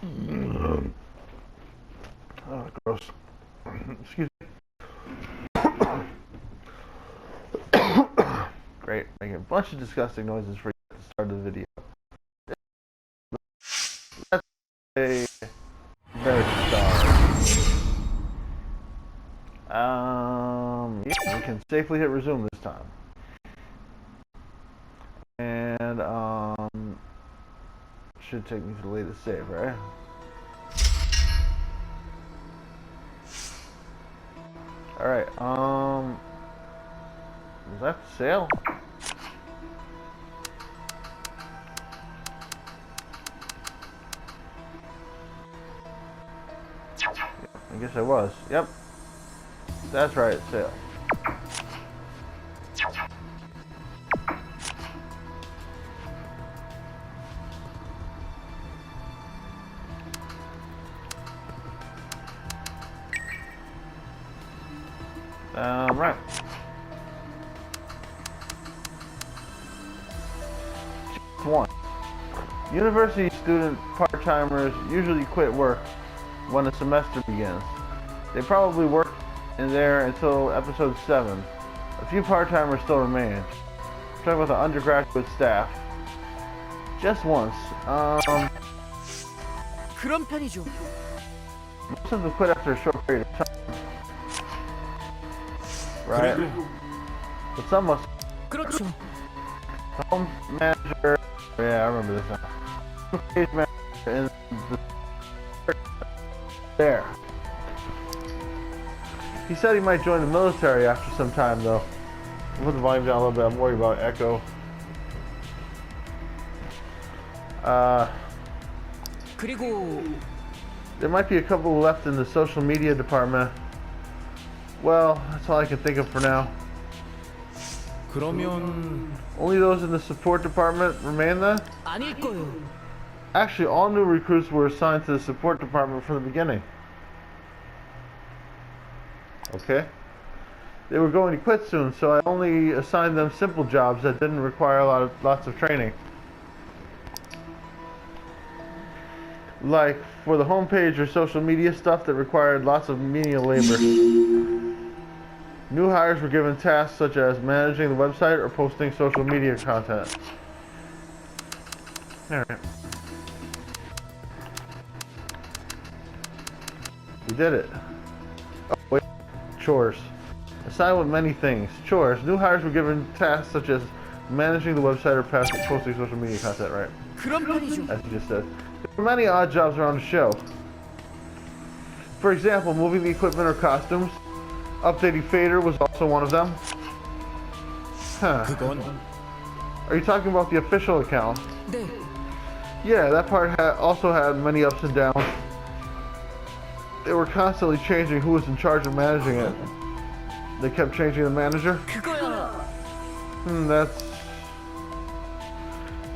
Oh, gross. Excuse me. Great, making a bunch of disgusting noises for you at the start of the video. That's a very start. Yeah, we can safely hit resume this time. And, should take me to the latest save, right? Alright, was that sale? I guess I was. Yep. That's right, sale. Right. One. University student part-timers usually quit work when the semester begins. They probably work in there until episode 7. A few part-timers still remain. I'm talking about the undergraduate staff. Just once. 그런 편이죠. Most of them quit after a short period of time. Right? But some must. 그렇죠. The home manager. Yeah, I remember this now. Page manager in the there. He said he might join the military after some time, though. I'll put the volume down a little bit. I'm worried about echo. 그리고 There might be a couple left in the social media department. Well, that's all I can think of for now. 그러면 Only those in the support department remain then? 아닐 거예요. Actually, all new recruits were assigned to the support department from the beginning. Okay. They were going to quit soon, so I only assigned them simple jobs that didn't require lots of training. Like for the homepage or social media stuff that required lots of menial labor. New hires were given tasks such as managing the website or posting social media content. Alright. We did it. Oh, wait. Chores. Assigned with many things. Chores. New hires were given tasks such as managing the website or posting social media content, right? 그런 편이죠. As you just said. There were many odd jobs around the show. For example, moving the equipment or costumes. Updating fader was also one of them. Huh. 그건 Are you talking about the official account? 네. Yeah, that part also had many ups and downs. They were constantly changing who was in charge of managing it. They kept changing the manager? 그거야. That's...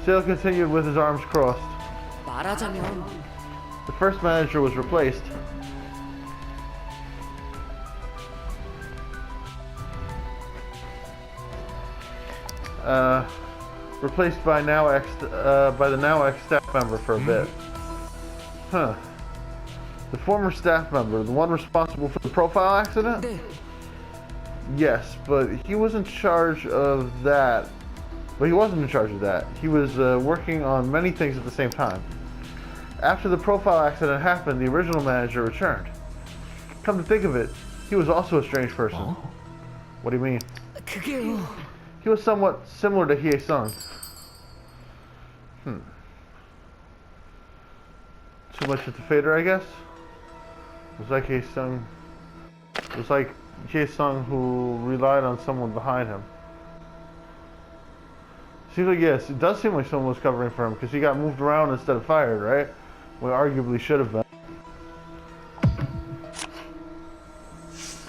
Sale continued with his arms crossed. 말하자면 The first manager was replaced. Replaced by the now ex staff member for a bit. Huh. The former staff member, the one responsible for the profile accident? 네. Yes, but he was in charge of that. But he wasn't in charge of that. He was working on many things at the same time. After the profile accident happened, the original manager returned. Come to think of it, he was also a strange person. What do you mean? 그게요. He was somewhat similar to Hye-sung. Too much with the fader, I guess? It was like Hye-sung. It was like Hye-sung who relied on someone behind him. Seems like, yes, it does seem like someone was covering for him because he got moved around instead of fired, right? Well, arguably should have been.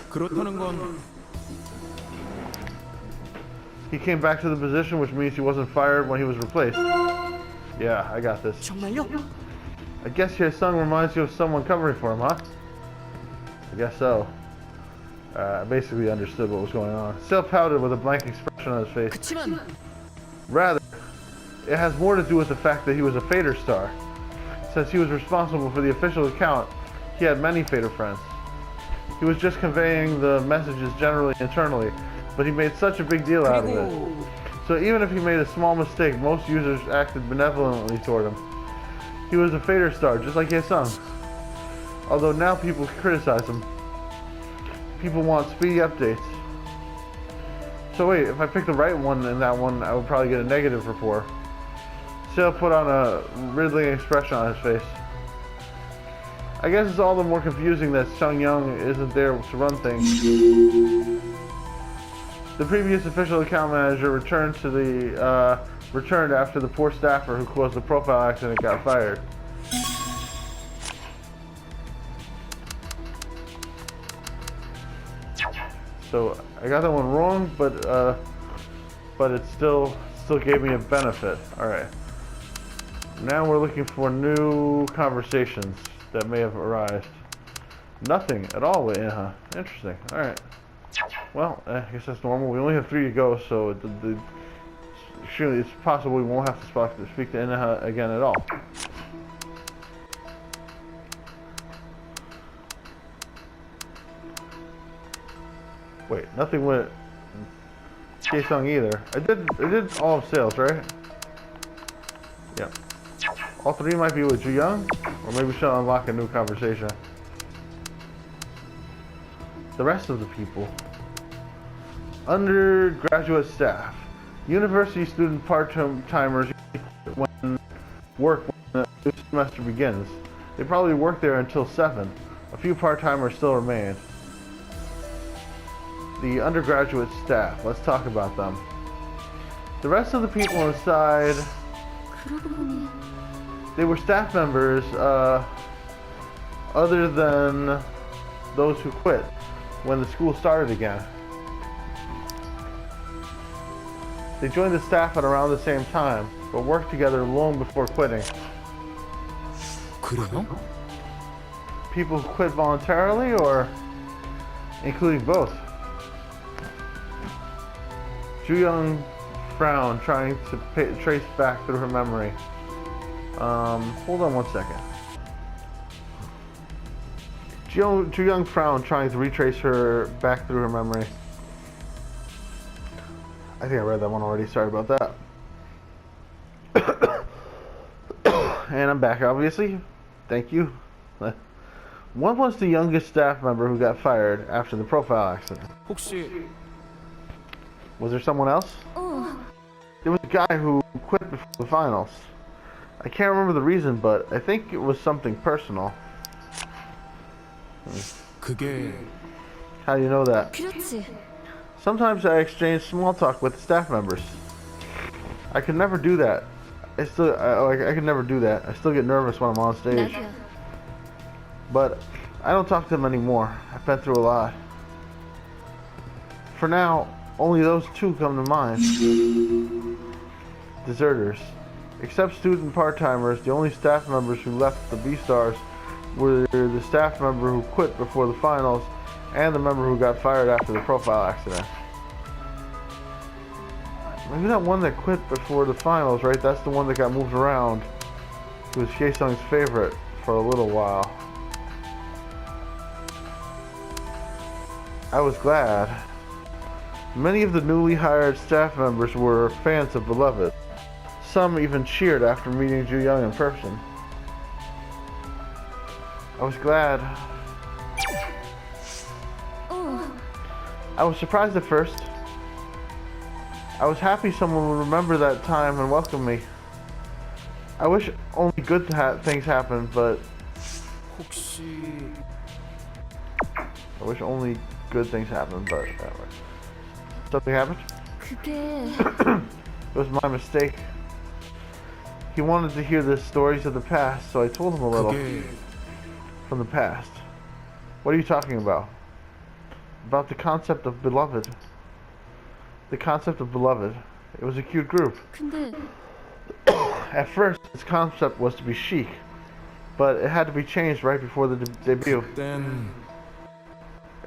그렇다는 건 He came back to the position, which means he wasn't fired when he was replaced. Yeah, I got this. 정말요? I guess Hye-sung reminds you of someone covering for him, huh? I guess so. I basically understood what was going on. Still pouted with a blank expression on his face. 그치만 Rather, it has more to do with the fact that he was a fader star. since he was responsible for the official account, he had many Fader friends. He was just conveying the messages generally internally, but he made such a big deal out of it. So even if he made a small mistake, most users acted benevolently toward him. He was a Fader star, just like Haesung. Although now people criticize him. People want speedy updates. So wait, if I pick the right one in that one, I would probably get a negative rapport. Sale put on a riddling expression on his face. I guess it's all the more confusing that Sung Young isn't there to run things. The previous official account manager returned after the poor staffer who caused the profile accident got fired. So I got that one wrong, but it still gave me a benefit. All right. Now we're looking for new conversations that may have arisen. Nothing at all with Inha. Interesting. All right. Well, I guess that's normal. We only have 3 to go, so surely it's possible we won't have to speak to Inha again at all. Wait, nothing with Haesung either. I did all of sales, right? Yeah. All 3 might be with Ju Young, or maybe she'll unlock a new conversation. The rest of the people. Undergraduate staff. University student part-timers when the new semester begins. They probably work there until 7. A few part-timers still remain. The undergraduate staff. Let's talk about them. The rest of the people inside, they were staff members other than those who quit when the school started again. They joined the staff at around the same time, but worked together long before quitting. 그래요? People who quit voluntarily or including both? Ju Young frowned, trying to trace back through her memory. Hold on one second. Ju Young frowned, trying to retrace her back through her memory. I think I read that one already. Sorry about that. And I'm back, obviously. Thank you. What was the youngest staff member who got fired after the profile accident? 혹시 Was there someone else? There was a guy who quit before the finals. I can't remember the reason, but I think it was something personal. 그게 How do you know that? 그렇지. Sometimes I exchange small talk with staff members. I could never do that. I could never do that. I still get nervous when I'm on stage. 나도야. But I don't talk to them anymore. I've been through a lot. For now, only those 2 come to mind. Deserters. Except student part-timers, the only staff members who left the B-Stars were the staff member who quit before the finals and the member who got fired after the profile accident. Maybe that one that quit before the finals, right? That's the one that got moved around. It was Haesung's favorite for a little while. I was glad. Many of the newly hired staff members were fans of Beloved. Some even cheered after meeting Ju Young in person. I was glad. I was surprised at first. I was happy someone would remember that time and welcome me. I wish only good things happened, but 혹시 I wish only good things happened, but something happened. 그게 It was my mistake. He wanted to hear the stories of the past, so I told him a little 그게 from the past. What are you talking about? About the concept of Beloved. The concept of Beloved. It was a cute group. 근데 At first, its concept was to be chic, but it had to be changed right before the debut. then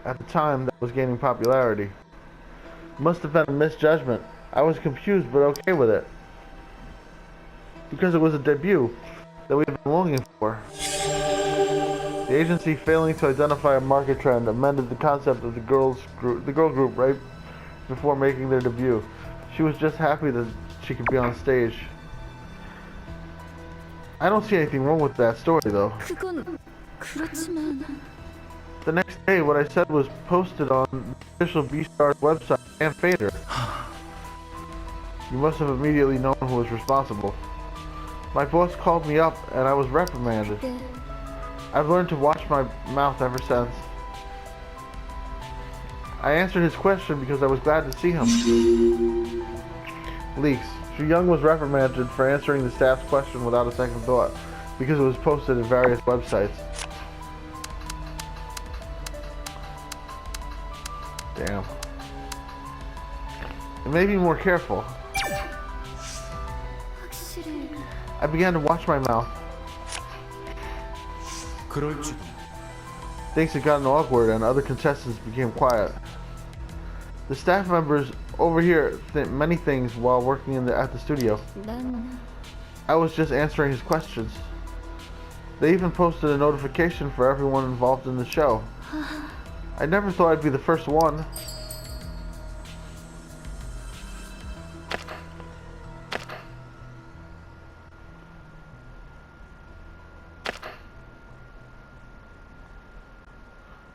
At the time, that was gaining popularity. Must have been a misjudgment. I was confused, but okay with it. Because it was a debut. that we've been longing for. The agency, failing to identify a market trend, amended the concept of the girl group right before making their debut. She was just happy that she could be on stage. I don't see anything wrong with that story, though. 그건 그렇지만 The next day, what I said was posted on the official Beastars website and Fader. You must have immediately known who was responsible. My boss called me up and I was reprimanded. 그때 I've learned to watch my mouth ever since. I answered his question because I was glad to see him. Leaks. Xu Young was reprimanded for answering the staff's question without a second thought because it was posted in various websites. Damn. It made me more careful. 확실히 I began to watch my mouth. 그럴지도. Things had gotten awkward and other contestants became quiet. The staff members overhear many things while working at the studio. 난 I was just answering his questions. They even posted a notification for everyone involved in the show. I never thought I'd be the first one.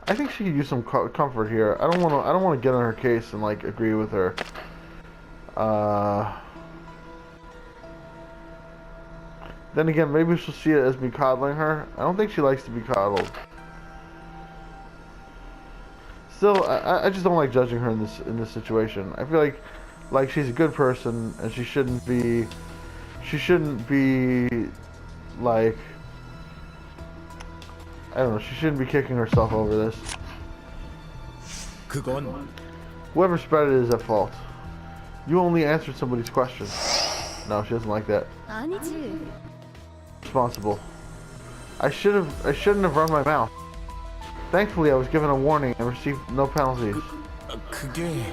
I think she could use some comfort here. I don't want to get on her case and like agree with her. Then again, maybe she'll see it as me coddling her. I don't think she likes to be coddled. Still, I just don't like judging her in this situation. I feel like she's a good person and she shouldn't be like, I don't know, she shouldn't be kicking herself over this. 그건 Whoever spread it is at fault. You only answered somebody's question. No, she doesn't like that. 아니지. Responsible. I shouldn't have run my mouth. Thankfully, I was given a warning and received no penalties. 그게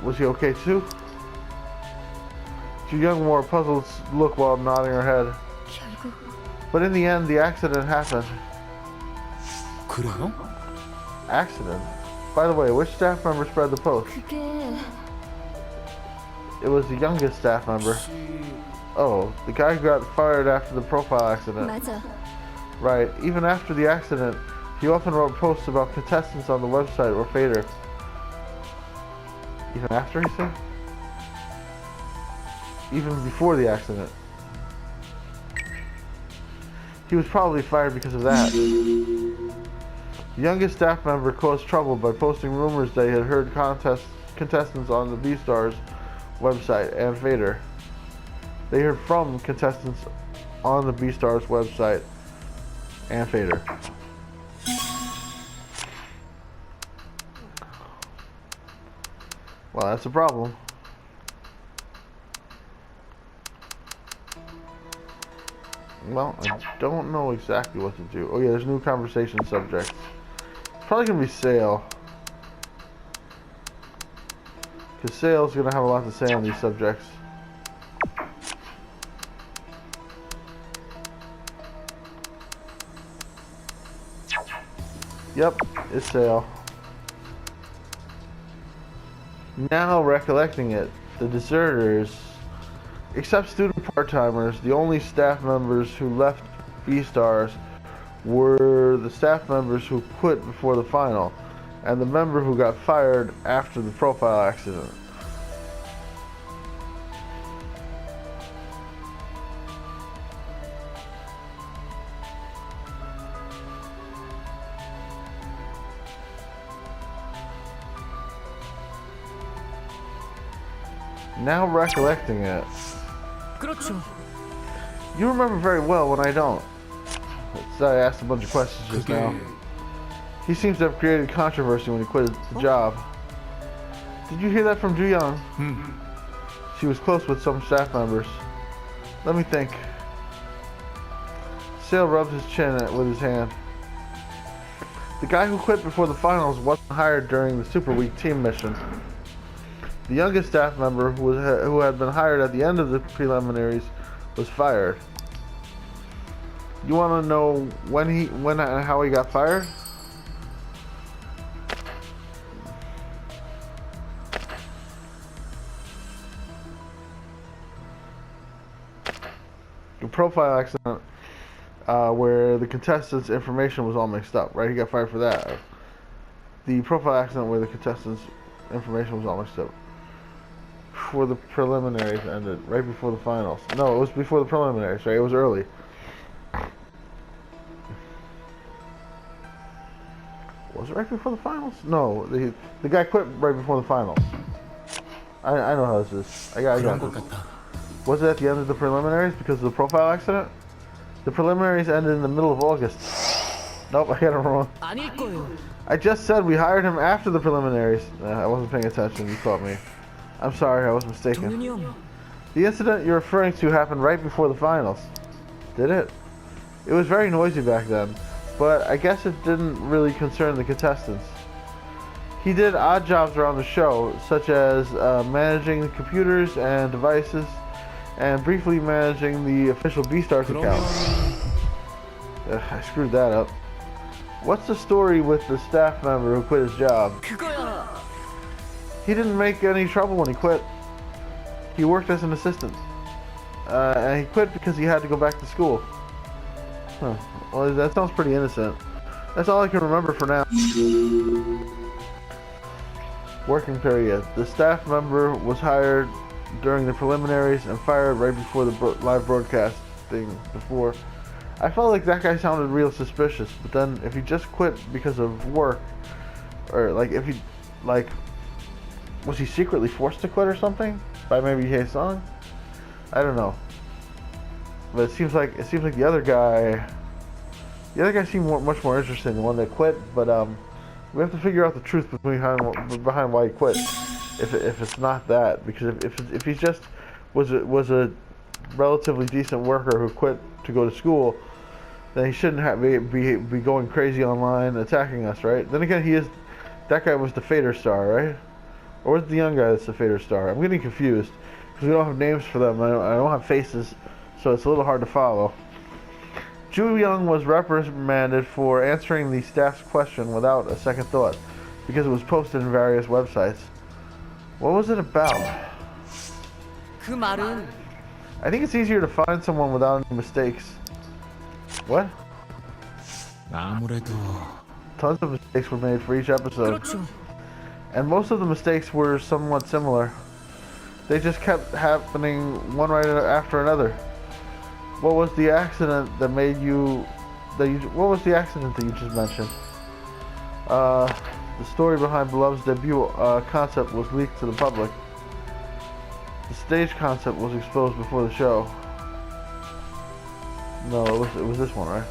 Was he okay too? Xu Young wore a puzzled look while nodding her head. 결국 But in the end, the accident happened. 그래요? Accident? By the way, which staff member spread the post? 그게 It was the youngest staff member. 혹시 Oh, the guy who got fired after the profile accident. 맞아. Right. Even after the accident, he often wrote posts about contestants on the website or Fader. Even after, he said? Even before the accident. He was probably fired because of that. The youngest staff member caused trouble by posting rumors that he had heard contestants on the Beastars website and Fader. They heard from contestants on the Beastars website and Fader. Well, that's a problem. Well, I don't know exactly what to do. Oh yeah, there's new conversation subjects. It's probably gonna be Sale. Because Sale's gonna have a lot to say on these subjects. Yep, it's Sale. Now recollecting it, the deserters, except student part-timers, the only staff members who left Beastars were the staff members who quit before the final, and the member who got fired after the profile accident. Now recollecting it. 그렇죠. You remember very well when I don't. I asked a bunch of questions just now. 그게 He seems to have created controversy when he quit the job. Did you hear that from Ju Young? She was close with some staff members. Let me think. Sale rubbed his chin with his hand. The guy who quit before the finals wasn't hired during the Super Week team mission. The youngest staff member, who had been hired at the end of the preliminaries, was fired. You want to know when and how he got fired? The profile accident where the contestants' information was all mixed up, right? He got fired for that. The profile accident where the contestants' information was all mixed up. Before the preliminaries ended, right before the finals. No, it was before the preliminaries, right? It was early. Was it right before the finals? No, the guy quit right before the finals. I know how this is. I got this. Was it at the end of the preliminaries because of the profile accident? The preliminaries ended in the middle of August. Nope, I got it wrong. I just said we hired him after the preliminaries. I wasn't paying attention. You caught me. I'm sorry, I was mistaken. The incident you're referring to happened right before the finals. Did it? It was very noisy back then, but I guess it didn't really concern the contestants. He did odd jobs around the show, such as managing the computers and devices, and briefly managing the official Beastars account. I screwed that up. What's the story with the staff member who quit his job? He didn't make any trouble when he quit. He worked as an assistant. And he quit because he had to go back to school. Huh. Well, that sounds pretty innocent. That's all I can remember for now. Working period. The staff member was hired during the preliminaries and fired right before the live broadcasting before. I felt like that guy sounded real suspicious, but then if he just quit because of work, or like if he, like, was he secretly forced to quit or something? By maybe Hae-sung? I don't know. But it seems like the other guy seemed much more interesting, the one that quit, but we have to figure out the truth behind why he quit. If it's not that, because if he just was a relatively decent worker who quit to go to school, then he shouldn't be going crazy online attacking us, right? Then again, that guy was the Fader star, right? Or was it the young guy that's the Fader star? I'm getting confused because we don't have names for them. I don't have faces, so it's a little hard to follow. Ju Young was reprimanded for answering the staff's question without a second thought because it was posted in various websites. What was it about? I think it's easier to find someone without any mistakes. What? Tons of mistakes were made for each episode. And most of the mistakes were somewhat similar. They just kept happening one right after another. What was the accident that what was the accident that you just mentioned? The story behind Beloved's debut concept was leaked to the public. The stage concept was exposed before the show. No, it was this one, right?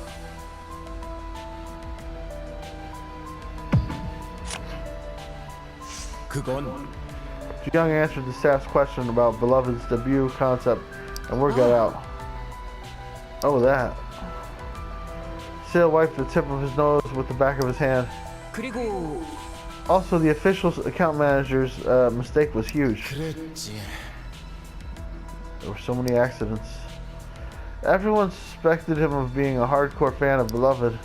Ju Young answered the staff's question about Beloved's debut concept and word got out. Oh, that. Sale wiped the tip of his nose with the back of his hand. Also, the official account manager's mistake was huge. There were so many accidents. Everyone suspected him of being a hardcore fan of Beloved.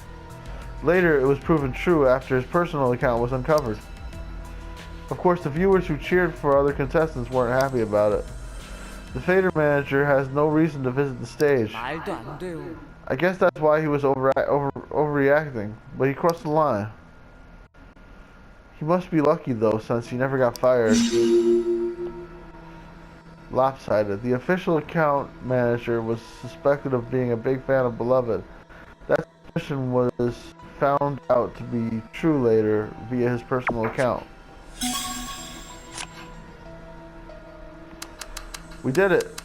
Later, it was proven true after his personal account was uncovered. Of course, the viewers who cheered for other contestants weren't happy about it. The Fader manager has no reason to visit the stage. I guess that's why he was overreacting, but he crossed the line. He must be lucky though, since he never got fired. Lopsided. The official account manager was suspected of being a big fan of Beloved. That suspicion was found out to be true later via his personal account. We did it!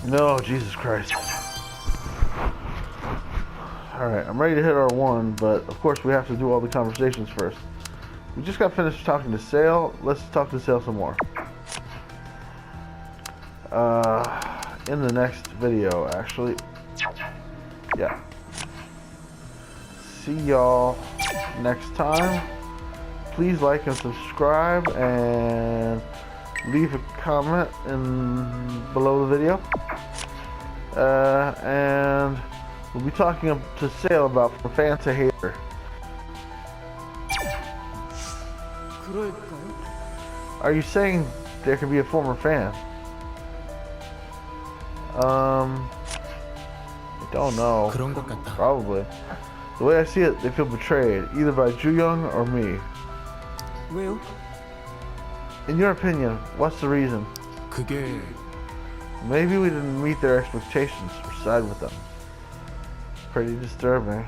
No, Jesus Christ. Alright, I'm ready to hit R1, but of course we have to do all the conversations first. We just got finished talking to Sale. Let's talk to Sale some more. In the next video, actually. Yeah. See y'all next time. Please like and subscribe and leave a comment below the video. And We'll be talking to Sale about from fan to hater. 그럴까요? Are you saying there could be a former fan? I don't know. 그런 것 같다. Probably. The way I see it, they feel betrayed, either by Ju-young or me. 왜요? In your opinion, what's the reason? 그게 Maybe we didn't meet their expectations or side with them. Pretty disturbing.